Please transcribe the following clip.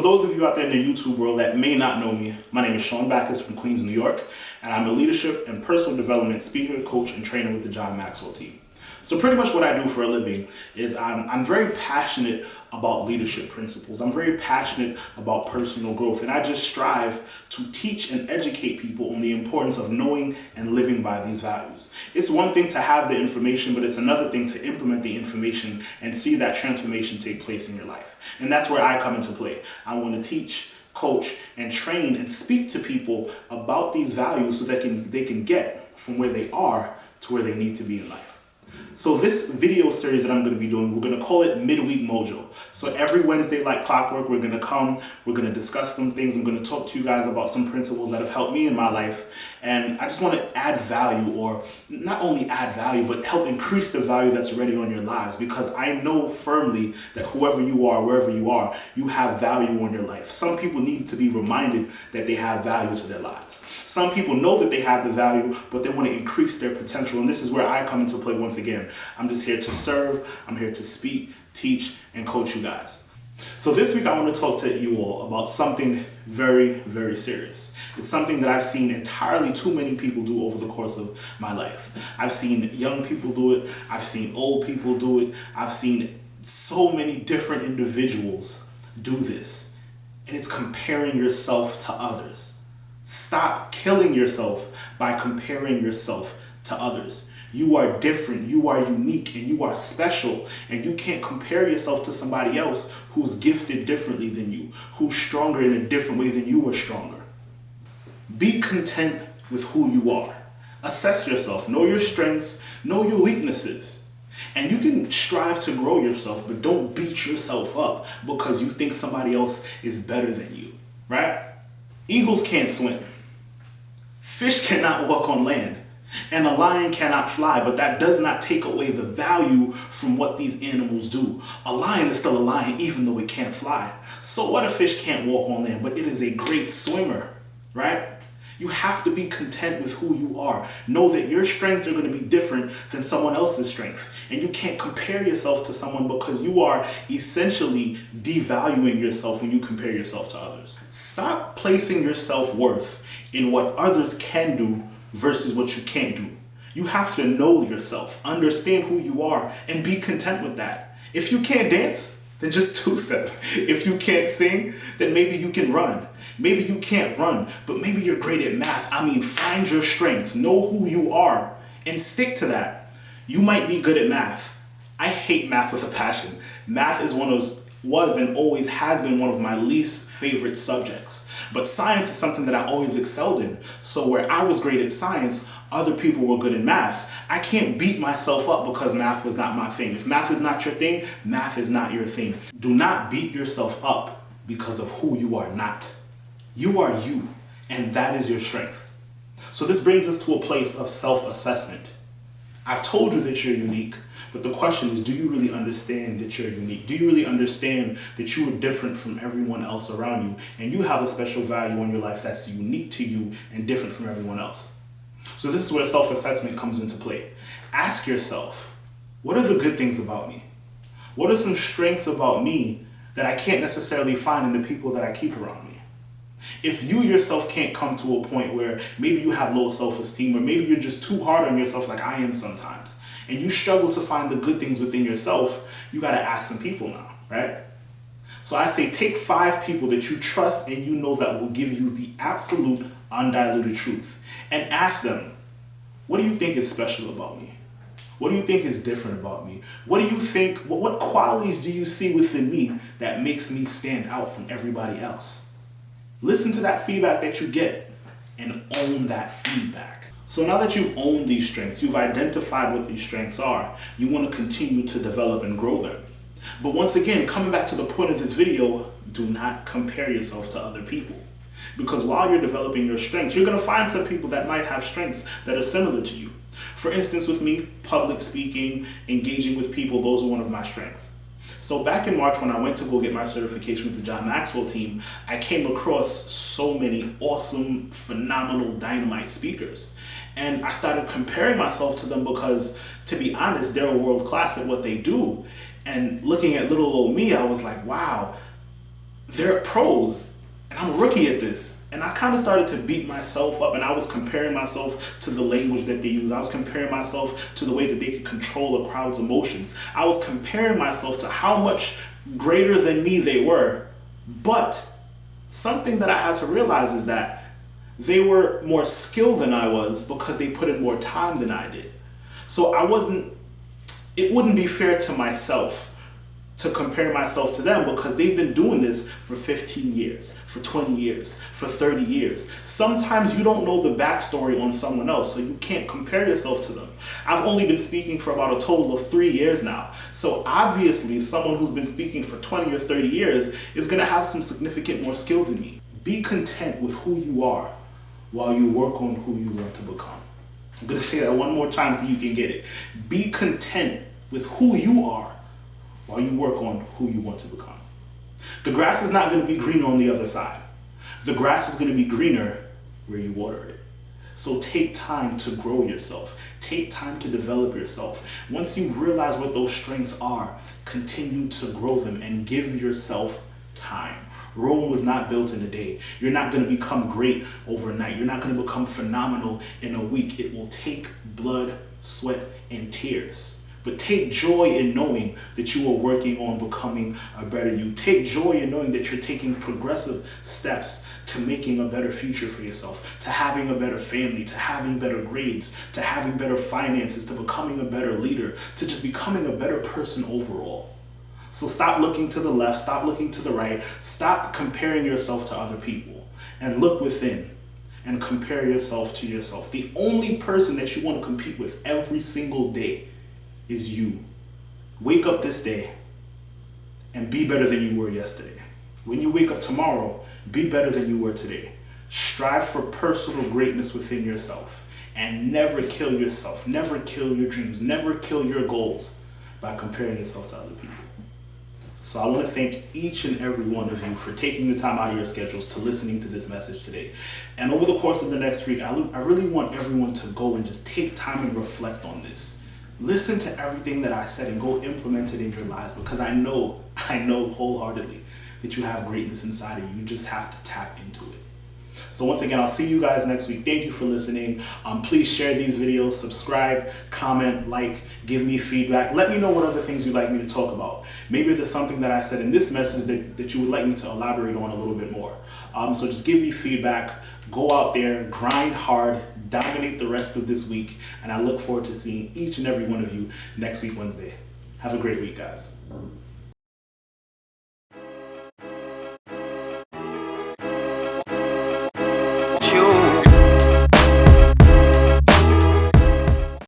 those of you out there in the YouTube world that may not know me, my name is Sean Backus from Queens, New York, and I'm a leadership and personal development speaker, coach, and trainer with the John Maxwell team. So pretty much what I do for a living is I'm very passionate about leadership principles. I'm very passionate about personal growth, and I just strive to teach and educate people on the importance of knowing and living by these values. It's one thing to have the information, but it's another thing to implement the information and see that transformation take place in your life. And that's where I come into play. I want to teach, coach, and train and speak to people about these values so that they can get from where they are to where they need to be in life. So this video series that I'm going to be doing, we're going to call it Midweek Mojo. So every Wednesday, like clockwork, we're going to come, we're going to discuss some things. I'm going to talk to you guys about some principles that have helped me in my life. And I just want to add value, or not only add value, but help increase the value that's already on your lives. Because I know firmly that whoever you are, wherever you are, you have value on your life. Some people need to be reminded that they have value to their lives. Some people know that they have the value, but they want to increase their potential. And this is where I come into play once again. I'm just here to serve, I'm here to speak, teach, and coach you guys. So this week I want to talk to you all about something very, very serious. It's something that I've seen entirely too many people do over the course of my life. I've seen young people do it, I've seen old people do it, I've seen so many different individuals do this. And it's comparing yourself to others. Stop killing yourself by comparing yourself to others. You are different, you are unique, and you are special, and you can't compare yourself to somebody else who's gifted differently than you, who's stronger in a different way than you are stronger. Be content with who you are. Assess yourself, know your strengths, know your weaknesses. And you can strive to grow yourself, but don't beat yourself up because you think somebody else is better than you, right? Eagles can't swim. Fish cannot walk on land. And a lion cannot fly, but that does not take away the value from what these animals do. A lion is still a lion even though it can't fly. So what, a fish can't walk on land, but it is a great swimmer, right? You have to be content with who you are. Know that your strengths are going to be different than someone else's strength. And you can't compare yourself to someone because you are essentially devaluing yourself when you compare yourself to others. Stop placing your self-worth in what others can do versus what you can't do. You have to know yourself, understand who you are, and be content with that. If you can't dance, then just two-step. If you can't sing, then maybe you can run. Maybe you can't run, but maybe you're great at math. Find your strengths, know who you are, and stick to that. You might be good at math. I hate math with a passion. Math is was and always has been one of my least favorite subjects. But science is something that I always excelled in. So where I was great at science, other people were good in math. I can't beat myself up because math was not my thing. If math is not your thing, math is not your thing. Do not beat yourself up because of who you are not. You are you, and that is your strength. So this brings us to a place of self-assessment. I've told you that you're unique, but the question is, do you really understand that you're unique? Do you really understand that you are different from everyone else around you, and you have a special value in your life that's unique to you and different from everyone else? So this is where self-assessment comes into play. Ask yourself, what are the good things about me? What are some strengths about me that I can't necessarily find in the people that I keep around me? If you yourself can't come to a point where maybe you have low self-esteem, or maybe you're just too hard on yourself like I am sometimes, and you struggle to find the good things within yourself, you got to ask some people now, right? So I say take 5 people that you trust and you know that will give you the absolute undiluted truth, and ask them, what do you think is special about me? What do you think is different about me? What do you think, what qualities do you see within me that makes me stand out from everybody else? Listen to that feedback that you get and own that feedback. So now that you've owned these strengths, you've identified what these strengths are, you want to continue to develop and grow them. But once again, coming back to the point of this video, do not compare yourself to other people. Because while you're developing your strengths, you're going to find some people that might have strengths that are similar to you. For instance, with me, public speaking, engaging with people, those are one of my strengths. So back in March when I went to go get my certification with the John Maxwell team, I came across so many awesome, phenomenal, dynamite speakers. And I started comparing myself to them because, to be honest, they're a world class at what they do. And looking at little old me, I was like, wow, they're pros. And I'm a rookie at this. And I kind of started to beat myself up, and I was comparing myself to the language that they use. I was comparing myself to the way that they could control a crowd's emotions. I was comparing myself to how much greater than me they were. But something that I had to realize is that they were more skilled than I was because they put in more time than I did. So it wouldn't be fair to myself to compare myself to them because they've been doing this for 15 years, for 20 years, for 30 years. Sometimes you don't know the backstory on someone else, so you can't compare yourself to them. I've only been speaking for about a total of 3 years now. So obviously someone who's been speaking for 20 or 30 years is gonna have some significant more skill than me. Be content with who you are while you work on who you want to become. I'm gonna say that one more time so you can get it. Be content with who you are while you work on who you want to become. The grass is not going to be greener on the other side. The grass is going to be greener where you water it. So take time to grow yourself. Take time to develop yourself. Once you realize what those strengths are, continue to grow them and give yourself time. Rome was not built in a day. You're not going to become great overnight. You're not going to become phenomenal in a week. It will take blood, sweat, and tears. But take joy in knowing that you are working on becoming a better you. Take joy in knowing that you're taking progressive steps to making a better future for yourself, to having a better family, to having better grades, to having better finances, to becoming a better leader, to just becoming a better person overall. So stop looking to the left, stop looking to the right, stop comparing yourself to other people, and look within and compare yourself to yourself. The only person that you want to compete with every single day is you. Wake up this day and be better than you were yesterday. When you wake up tomorrow, be better than you were today. Strive for personal greatness within yourself and never kill yourself, never kill your dreams, never kill your goals by comparing yourself to other people. So I want to thank each and every one of you for taking the time out of your schedules to listening to this message today. And over the course of the next week, I really want everyone to go and just take time and reflect on this. Listen to everything that I said and go implement it in your lives, because I know wholeheartedly that you have greatness inside of you. You just have to tap into it. So once again, I'll see you guys next week. Thank you for listening. Please share these videos, subscribe, comment, like, give me feedback. Let me know what other things you'd like me to talk about. Maybe there's something that I said in this message that you would like me to elaborate on a little bit more. So just give me feedback. Go out there, grind hard, dominate the rest of this week, and I look forward to seeing each and every one of you next week, Wednesday. Have a great week, guys.